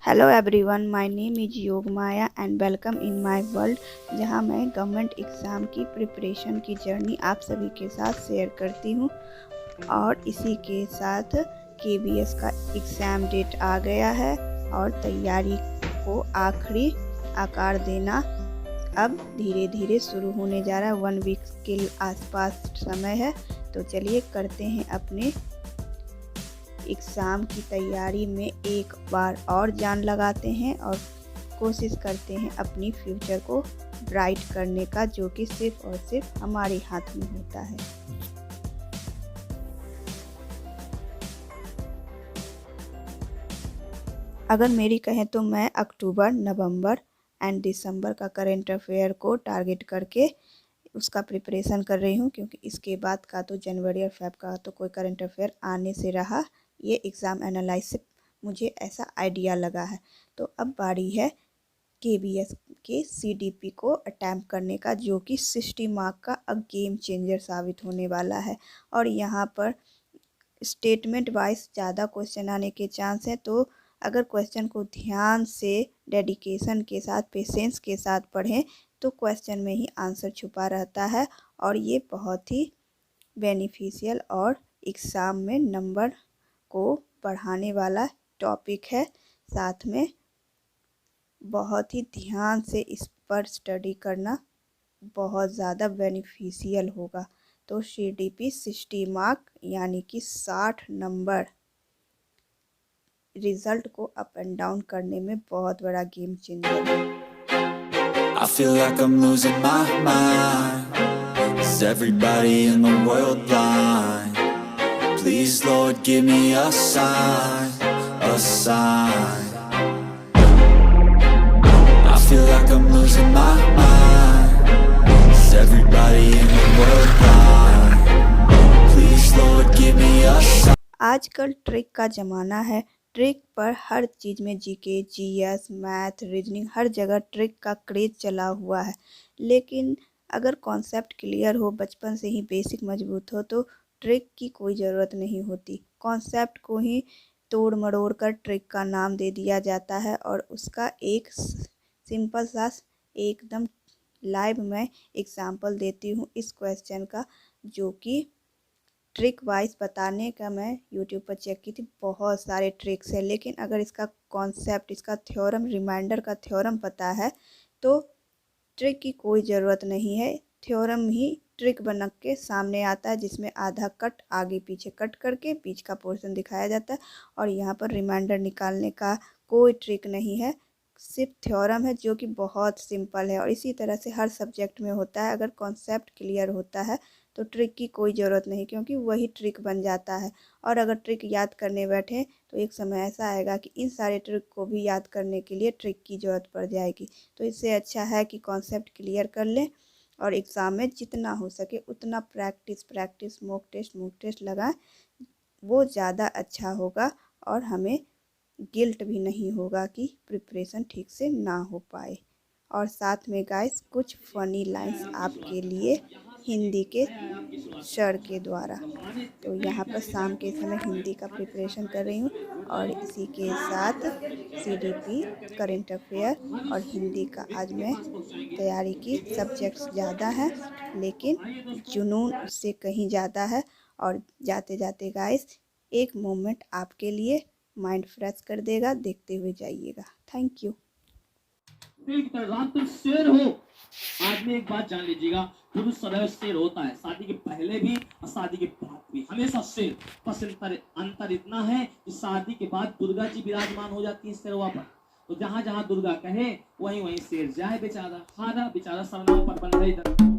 Hello everyone, my name is Yogmaya and welcome in my world, जहां मैं government exam की preparation की journey आप सभी के साथ शेयर करती हूं। और इसी के साथ केबीएस का एग्ज़ाम डेट आ गया है और तैयारी को आखिरी आकार देना अब धीरे धीरे शुरू होने जा रहा है। 1 वीक के आसपास समय है, तो चलिए करते हैं अपने एग्ज़ाम की तैयारी में एक बार और जान लगाते हैं और कोशिश करते हैं अपनी फ्यूचर को ब्राइट करने का, जो कि सिर्फ और सिर्फ हमारे हाथ में होता है। अगर मेरी कहें तो मैं अक्टूबर, नवंबर एंड दिसंबर का करंट अफेयर को टारगेट करके उसका प्रिपरेशन कर रही हूँ, क्योंकि इसके बाद का तो जनवरी और फेब का तो कोई करंट अफेयर आने से रहा। ये एग्ज़ाम एनालिसिस मुझे ऐसा आइडिया लगा है। तो अब बारी है केबीएस के सीडीपी को अटैम्प्ट करने का, जो कि 60 मार्क का गेम चेंजर साबित होने वाला है। और यहाँ पर स्टेटमेंट वाइज ज़्यादा क्वेश्चन आने के चांस हैं, तो अगर क्वेश्चन को ध्यान से, डेडिकेशन के साथ, पेशेंस के साथ पढ़ें तो क्वेश्चन में ही आंसर छुपा रहता है। और ये बहुत ही बेनिफिशियल और एग्ज़ाम में नंबर को बढ़ाने वाला टॉपिक है। साथ में बहुत ही ध्यान से इस पर स्टडी करना बहुत ज़्यादा बेनिफिशियल होगा। तो सीडीपी 60 मार्क यानी कि 60 नंबर रिजल्ट को अप एंड डाउन करने में बहुत बड़ा गेम चेंजर है। I feel like I'm losing my mind. Is everybody in the world blind? Please Lord give me a sign, a sign. I feel like I'm losing my mind. Is everybody in the world blind? Please Lord give me a sign. आजकल trick का ज़माना है। Trick पर हर चीज़ में GK, GS, math, reasoning, हर जगह trick का craze चला हुआ है। लेकिन अगर कॉन्सेप्ट क्लियर हो, बचपन से ही बेसिक मजबूत हो, तो ट्रिक की कोई ज़रूरत नहीं होती। कॉन्सेप्ट को ही तोड़ मरोड़ कर ट्रिक का नाम दे दिया जाता है। और उसका एक सिंपल सा एकदम लाइव मैं एग्जाम्पल देती हूँ इस क्वेश्चन का, जो कि ट्रिक वाइज बताने का मैं यूट्यूब पर चेक की थी। बहुत सारे ट्रिक्स है, लेकिन अगर इसका कॉन्सेप्ट, इसका थ्योरम, रिमाइंडर का थ्योरम पता है तो ट्रिक की कोई ज़रूरत नहीं है। थ्योरम ही ट्रिक बन के सामने आता है, जिसमें आधा कट आगे पीछे कट करके बीच का पोर्शन दिखाया जाता है। और यहाँ पर रिमाइंडर निकालने का कोई ट्रिक नहीं है, सिर्फ थ्योरम है, जो कि बहुत सिंपल है। और इसी तरह से हर सब्जेक्ट में होता है। अगर कॉन्सेप्ट क्लियर होता है तो ट्रिक की कोई ज़रूरत नहीं, क्योंकि वही ट्रिक बन जाता है। और अगर ट्रिक याद करने बैठें तो एक समय ऐसा आएगा कि इन सारे ट्रिक को भी याद करने के लिए ट्रिक की ज़रूरत पड़ जाएगी। तो इससे अच्छा है कि कॉन्सेप्ट क्लियर कर लें और एग्ज़ाम में जितना हो सके उतना प्रैक्टिस, मॉक टेस्ट लगाएं। वो ज़्यादा अच्छा होगा और हमें गिल्ट भी नहीं होगा कि प्रिपरेशन ठीक से ना हो पाए। और साथ में गाइस कुछ फ़नी लाइंस आपके लिए हिंदी के सर के द्वारा। तो यहाँ पर शाम के समय हिंदी का प्रिपरेशन कर रही हूँ और इसी के साथ सीडीपी, करंट अफेयर और हिंदी का आज मैं तैयारी की। सब्जेक्ट्स ज़्यादा हैं, लेकिन जुनून उससे कहीं ज़्यादा है। और जाते जाते गाइस एक मोमेंट आपके लिए माइंड फ्रेश कर देगा, देखते हुए जाइएगा। Thank you. रात तुम शेर हो। आदमी एक बात जान लीजिएगा, पुरुष सदैव शेर होता है, शादी के पहले भी और शादी के बाद भी हमेशा शेर। बस अंतर इतना है कि शादी के बाद दुर्गा जी विराजमान हो जाती है शेरवा पर। तो जहां जहां दुर्गा कहे वहीं वहीं शेर जाए बेचारा। हारा बेचारा सरनाम पर बन रही।